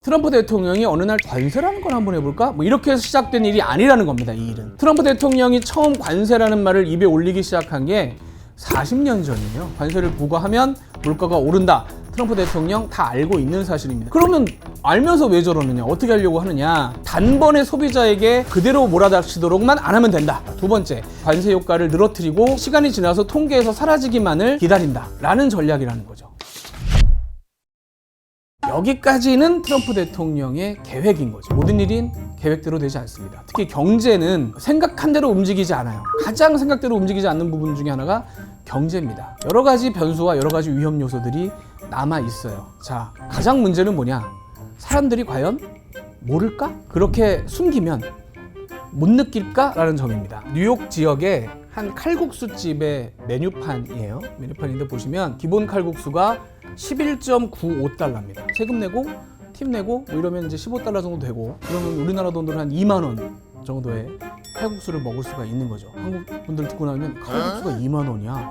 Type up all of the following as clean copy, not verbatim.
트럼프 대통령이 어느 날 관세라는 걸 한번 해볼까? 뭐 이렇게 해서 시작된 일이 아니라는 겁니다. 이 일은. 트럼프 대통령이 처음 관세라는 말을 입에 올리기 시작한 게 40년 전이에요. 관세를 부과하면 물가가 오른다. 트럼프 대통령 다 알고 있는 사실입니다. 그러면 알면서 왜 저러느냐? 어떻게 하려고 하느냐? 단번에 소비자에게 그대로 몰아닥치도록만 안 하면 된다. 두 번째, 관세 효과를 늘어뜨리고 시간이 지나서 통계에서 사라지기만을 기다린다. 라는 전략이라는 거죠. 여기까지는 트럼프 대통령의 계획인 거죠. 모든 일인 계획대로 되지 않습니다. 특히 경제는 생각한 대로 움직이지 않아요. 가장 생각대로 움직이지 않는 부분 중에 하나가 경제입니다. 여러 가지 변수와 여러 가지 위험 요소들이 남아 있어요. 자, 가장 문제는 뭐냐? 사람들이 과연 모를까? 그렇게 숨기면 못 느낄까? 라는 점입니다. 뉴욕 지역의 한 칼국수집의 메뉴판이에요. 메뉴판인데 보시면 기본 칼국수가 11.95달러입니다. 세금 내고 팁 내고 뭐 이러면 이제 15달러 정도 되고, 그러면 우리나라 돈으로 한 2만 원 정도의 칼국수를 먹을 수가 있는 거죠. 한국 분들 듣고 나면 칼국수가 2만 원이야.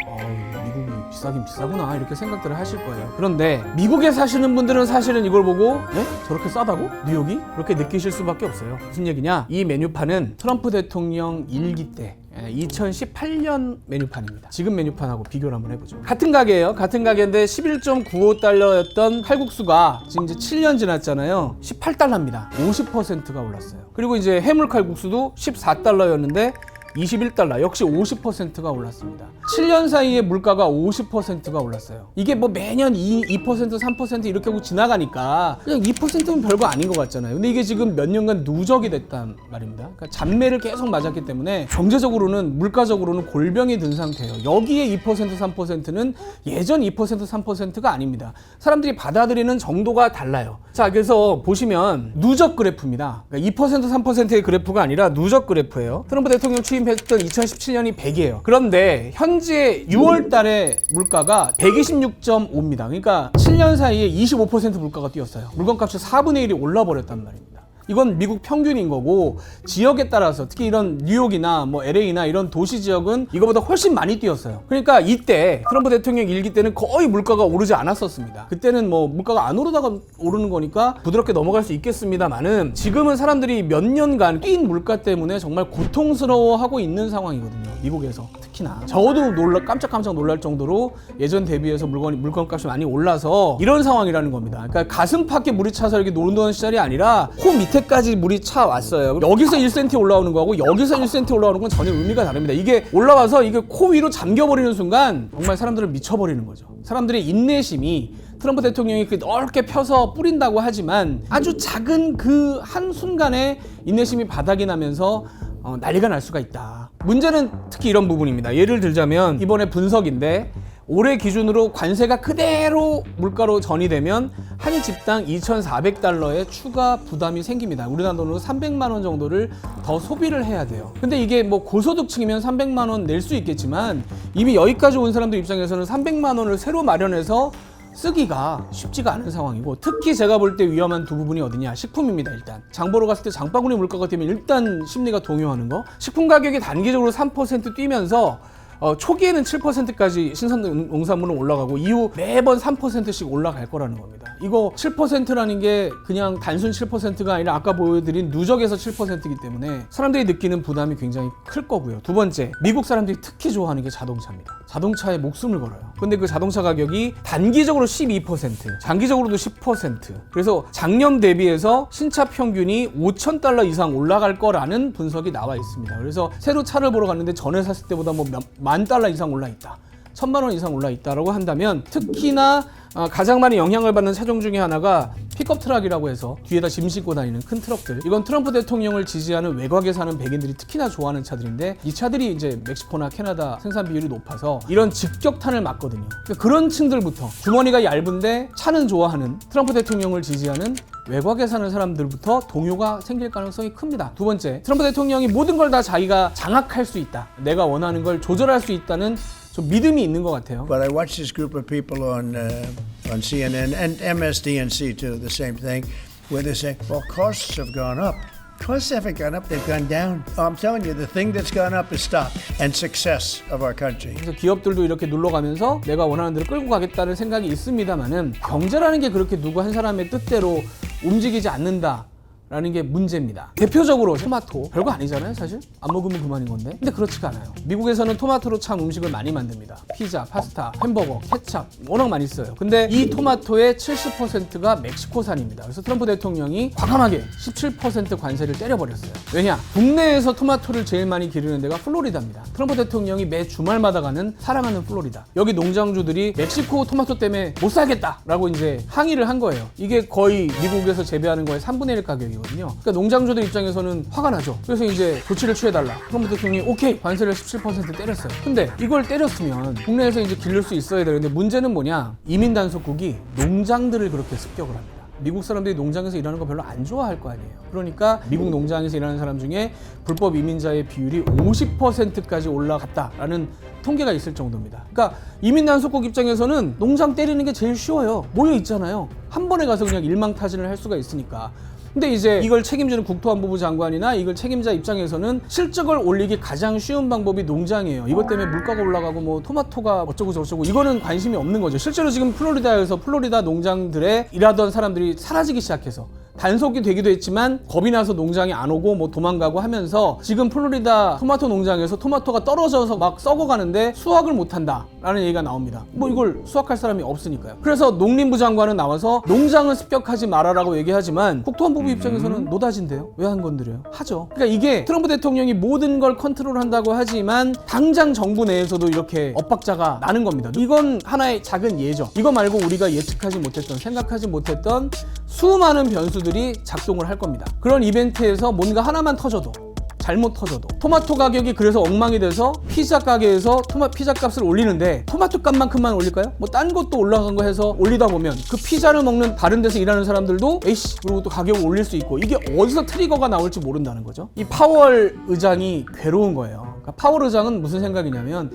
미국이 비싸긴 비싸구나 이렇게 생각들을 하실 거예요. 그런데 미국에 사시는 분들은 사실은 이걸 보고 저렇게 싸다고? 뉴욕이? 그렇게 느끼실 수밖에 없어요. 무슨 얘기냐? 이 메뉴판은 트럼프 대통령 일기 때 2018년 메뉴판입니다. 지금 메뉴판하고 비교를 한번 해보죠. 같은 가게예요. 같은 가게인데 11.95달러였던 칼국수가 지금 이제 7년 지났잖아요. 18달러입니다. 50%가 올랐어요. 그리고 이제 해물 칼국수도 14달러였는데 21달러, 역시 50%가 올랐습니다. 7년 사이에 물가가 50%가 올랐어요. 이게 뭐 매년 2%, 3% 이렇게 하고 지나가니까 그냥 2%면 별거 아닌 것 같잖아요. 근데 이게 지금 몇 년간 누적이 됐단 말입니다. 그러니까 잔매를 계속 맞았기 때문에 경제적으로는, 물가적으로는 골병이 든 상태예요. 여기에 2%, 3%는 예전 2%, 3%가 아닙니다. 사람들이 받아들이는 정도가 달라요. 자, 그래서 보시면 누적 그래프입니다. 그러니까 2%, 3%의 그래프가 아니라 누적 그래프예요. 트럼프 대통령 취임했던 2017년이 100이에요. 그런데 현재 6월 달에 물가가 126.5입니다. 그러니까 7년 사이에 25% 물가가 뛰었어요. 물건값이 4분의 1이 올라버렸단 말입니다. 이건 미국 평균인 거고, 지역에 따라서 특히 이런 뉴욕이나 뭐 LA나 이런 도시 지역은 이거보다 훨씬 많이 뛰었어요. 그러니까 이때 트럼프 대통령 일기 때는 거의 물가가 오르지 않았었습니다. 그때는 뭐 물가가 안 오르다가 오르는 거니까 부드럽게 넘어갈 수 있겠습니다만은, 지금은 사람들이 몇 년간 뛴 물가 때문에 정말 고통스러워하고 있는 상황이거든요. 미국에서 특히나 저도 깜짝깜짝 놀랄 정도로 예전 대비해서 물건값이 많이 올라서 이런 상황이라는 겁니다. 그러니까 가슴팍에 물이 차서 이렇게 노는 시절이 아니라 코 밑에까지 물이 차 왔어요. 여기서 1cm 올라오는 거하고 여기서 1cm 올라오는 건 전혀 의미가 다릅니다. 이게 올라와서 이게 코 위로 잠겨버리는 순간 정말 사람들을 미쳐버리는 거죠. 사람들의 인내심이 트럼프 대통령이 그 넓게 펴서 뿌린다고 하지만 아주 작은 그 한 순간에 인내심이 바닥이 나면서 난리가 날 수가 있다. 문제는 특히 이런 부분입니다. 예를 들자면 이번에 분석인데, 올해 기준으로 관세가 그대로 물가로 전이되면 한 집당 2,400달러의 추가 부담이 생깁니다. 우리나라 돈으로 300만 원 정도를 더 소비를 해야 돼요. 근데 이게 뭐 고소득층이면 300만 원 낼 수 있겠지만, 이미 여기까지 온 사람들 입장에서는 300만 원을 새로 마련해서 쓰기가 쉽지가 않은 상황이고, 특히 제가 볼 때 위험한 두 부분이 어디냐? 식품입니다. 일단 장 보러 갔을 때 장바구니 물가가 뛰면 일단 심리가 동요하는 거. 식품 가격이 단기적으로 3% 뛰면서 초기에는 7%까지 신선농산물은 올라가고 이후 매번 3%씩 올라갈 거라는 겁니다. 이거 7%라는 게 그냥 단순 7%가 아니라 아까 보여드린 누적에서 7%이기 때문에 사람들이 느끼는 부담이 굉장히 클 거고요. 두 번째, 미국 사람들이 특히 좋아하는 게 자동차입니다. 자동차에 목숨을 걸어요. 근데 그 자동차 가격이 단기적으로 12%, 장기적으로도 10%. 그래서 작년 대비해서 신차 평균이 5,000달러 이상 올라갈 거라는 분석이 나와 있습니다. 그래서 새로 차를 보러 갔는데 전에 샀을 때보다 뭐 만 달러 이상 올라 있다, 1,000만 원 이상 올라 있다라고 한다면, 특히나 가장 많이 영향을 받는 차종 중에 하나가 픽업 트럭이라고 해서 뒤에다 짐 싣고 다니는 큰 트럭들. 이건 트럼프 대통령을 지지하는 외곽에 사는 백인들이 특히나 좋아하는 차들인데, 이 차들이 이제 멕시코나 캐나다 생산 비율이 높아서 이런 직격탄을 맞거든요. 그러니까 그런 층들부터, 주머니가 얇은데 차는 좋아하는, 트럼프 대통령을 지지하는 외곽에 사는 사람들부터 동요가 생길 가능성이 큽니다. 두 번째, 트럼프 대통령이 모든 걸 다 자기가 장악할 수 있다, 내가 원하는 걸 조절할 수 있다는 좀 믿음이 있는 것 같아요. But I watched this group of people on CNN and MSDNC too, the same thing, where they say, well, costs have gone up. Costs haven't gone up, they've gone down. I'm telling you, the thing that's gone up is stock and success of our country. 그래서 기업들도 이렇게 눌러가면서 내가 원하는 대로 끌고 가겠다는 생각이 있습니다만은, 경제라는 게 그렇게 누구 한 사람의 뜻대로 움직이지 않는다 라는 게 문제입니다. 대표적으로 토마토, 별거 아니잖아요 사실? 안 먹으면 그만인 건데. 근데 그렇지가 않아요. 미국에서는 토마토로 참 음식을 많이 만듭니다. 피자, 파스타, 햄버거, 케찹 워낙 많이 써요. 근데 이 토마토의 70%가 멕시코산입니다. 그래서 트럼프 대통령이 과감하게 17% 관세를 때려버렸어요. 왜냐? 국내에서 토마토를 제일 많이 기르는 데가 플로리다입니다. 트럼프 대통령이 매 주말마다 가는 사랑하는 플로리다. 여기 농장주들이 멕시코 토마토 때문에 못 살겠다 라고 이제 항의를 한 거예요. 이게 거의 미국에서 재배하는 거의 3분의 1 가격이거든요. 그러니까 농장주들 입장에서는 화가 나죠. 그래서 이제 조치를 취해달라. 트럼프 대통령이 오케이 관세를 17% 때렸어요. 근데 이걸 때렸으면 국내에서 이제 기를 수 있어야 되는데 문제는 뭐냐? 이민 단속국이 농장들을 그렇게 습격을 합니다. 미국 사람들이 농장에서 일하는 거 별로 안 좋아할 거 아니에요. 그러니까 미국 농장에서 일하는 사람 중에 불법 이민자의 비율이 50%까지 올라갔다라는 통계가 있을 정도입니다. 그러니까 이민 단속국 입장에서는 농장 때리는 게 제일 쉬워요. 모여 있잖아요. 한 번에 가서 그냥 일망타진을 할 수가 있으니까. 근데 이제 이걸 책임지는 국토안보부 장관이나 이걸 책임자 입장에서는 실적을 올리기 가장 쉬운 방법이 농장이에요. 이것 때문에 물가가 올라가고 뭐 토마토가 어쩌고 저쩌고 이거는 관심이 없는 거죠. 실제로 지금 플로리다에서 플로리다 농장들에 일하던 사람들이 사라지기 시작해서 단속이 되기도 했지만 겁이 나서 농장에 안 오고 뭐 도망가고 하면서 지금 플로리다 토마토 농장에서 토마토가 떨어져서 막 썩어가는데 수확을 못한다 라는 얘기가 나옵니다. 뭐 이걸 수확할 사람이 없으니까요. 그래서 농림부 장관은 나와서 농장을 습격하지 말아라고 얘기하지만 국토안보부 입장에서는 노다진데요. 왜 안 건드려요? 하죠. 그러니까 이게 트럼프 대통령이 모든 걸 컨트롤한다고 하지만 당장 정부 내에서도 이렇게 엇박자가 나는 겁니다. 이건 하나의 작은 예죠. 이거 말고 우리가 예측하지 못했던 생각하지 못했던 수많은 변수들이 작동을 할 겁니다. 그런 이벤트에서 뭔가 하나만 터져도 잘못 터져도 토마토 가격이 그래서 엉망이 돼서 피자 가게에서 피자 값을 올리는데 토마토 값만큼만 올릴까요? 뭐 딴 것도 올라간 거 해서 올리다 보면 그 피자를 먹는 다른 데서 일하는 사람들도 에이씨 그리고 또 가격을 올릴 수 있고 이게 어디서 트리거가 나올지 모른다는 거죠. 이 파월 의장이 괴로운 거예요. 그러니까 파월 의장은 무슨 생각이냐면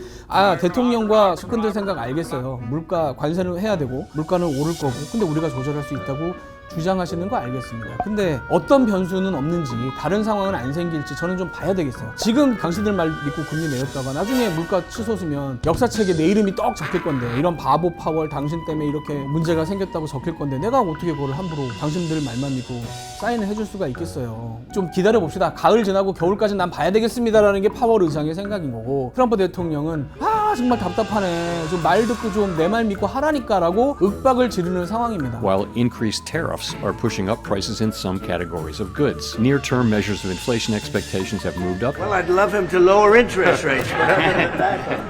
대통령과 측근들 생각 알겠어요. 물가 관세는 해야 되고 물가는 오를 거고 근데 우리가 조절할 수 있다고 주장하시는 거 알겠습니다. 근데 어떤 변수는 없는지 다른 상황은 안 생길지 저는 좀 봐야 되겠어요. 지금 당신들 말 믿고 금리 내렸다가 나중에 물가 치솟으면 역사책에 내 이름이 떡 적힐 건데 이런 바보 파월 당신 때문에 이렇게 문제가 생겼다고 적힐 건데 내가 어떻게 그걸 함부로 당신들 말만 믿고 사인을 해줄 수가 있겠어요. 좀 기다려 봅시다. 가을 지나고 겨울까지 난 봐야 되겠습니다라는 게 파월 의장의 생각인 거고 트럼프 대통령은 정말 답답하네. 좀 말 듣고 좀 내 말 믿고 하라니까라고 윽박을 지르는 상황입니다. While increased tariffs are pushing up prices in some categories of goods. Near-term measures of inflation expectations have moved up. Well, I'd love him to lower interest rates, but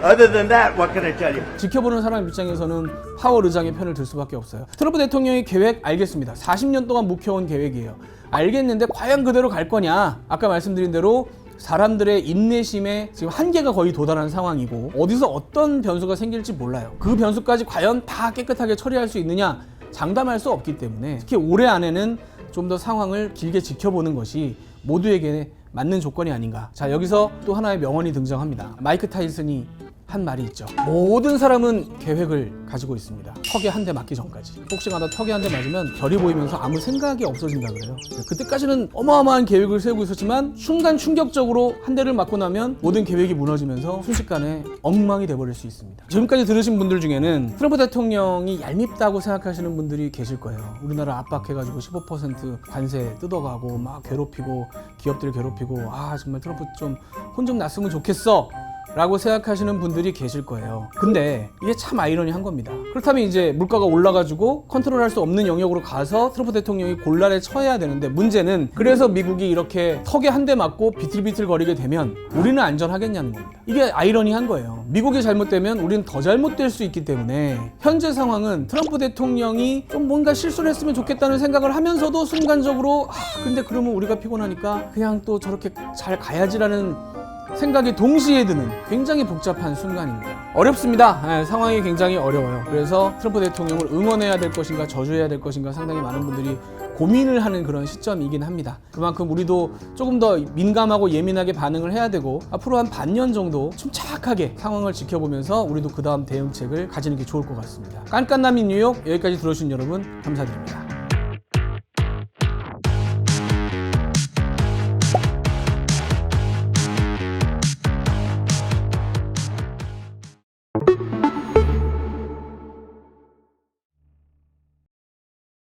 other than that, what can I tell you? 지켜보는 사람 입장에서는 파월 의장의 편을 들 수밖에 없어요. 트럼프 대통령의 계획 알겠습니다. 40년 동안 묵혀온 계획이에요. 알겠는데 과연 그대로 갈 거냐? 아까 말씀드린 대로 사람들의 인내심에 지금 한계가 거의 도달한 상황이고 어디서 어떤 변수가 생길지 몰라요. 그 변수까지 과연 다 깨끗하게 처리할 수 있느냐? 장담할 수 없기 때문에 특히 올해 안에는 좀 더 상황을 길게 지켜보는 것이 모두에게 맞는 조건이 아닌가. 자, 여기서 또 하나의 명언이 등장합니다. 마이크 타이슨이 한 말이 있죠. 모든 사람은 계획을 가지고 있습니다. 턱에 한 대 맞기 전까지. 혹시나 턱에 한 대 맞으면 별이 보이면서 아무 생각이 없어진다 그래요. 그때까지는 어마어마한 계획을 세우고 있었지만 순간 충격적으로 한 대를 맞고 나면 모든 계획이 무너지면서 순식간에 엉망이 돼버릴 수 있습니다. 지금까지 들으신 분들 중에는 트럼프 대통령이 얄밉다고 생각하시는 분들이 계실 거예요. 우리나라 압박해가지고 15% 관세 뜯어가고 막 괴롭히고 기업들 괴롭히고 정말 트럼프 좀 혼 좀 났으면 좋겠어 라고 생각하시는 분들이 계실 거예요. 근데 이게 참 아이러니한 겁니다. 그렇다면 이제 물가가 올라가지고 컨트롤할 수 없는 영역으로 가서 트럼프 대통령이 곤란에 처해야 되는데 문제는 그래서 미국이 이렇게 턱에 한 대 맞고 비틀비틀 거리게 되면 우리는 안전하겠냐는 겁니다. 이게 아이러니한 거예요. 미국이 잘못되면 우리는 더 잘못될 수 있기 때문에 현재 상황은 트럼프 대통령이 좀 뭔가 실수를 했으면 좋겠다는 생각을 하면서도 순간적으로 근데 그러면 우리가 피곤하니까 그냥 또 저렇게 잘 가야지라는 생각이 동시에 드는 굉장히 복잡한 순간입니다. 어렵습니다. 상황이 굉장히 어려워요. 그래서 트럼프 대통령을 응원해야 될 것인가 저주해야 될 것인가 상당히 많은 분들이 고민을 하는 그런 시점이긴 합니다. 그만큼 우리도 조금 더 민감하고 예민하게 반응을 해야 되고 앞으로 한 반년 정도 침착하게 상황을 지켜보면서 우리도 그 다음 대응책을 가지는 게 좋을 것 같습니다. 깐깐남인 뉴욕 여기까지 들어주신 여러분 감사드립니다.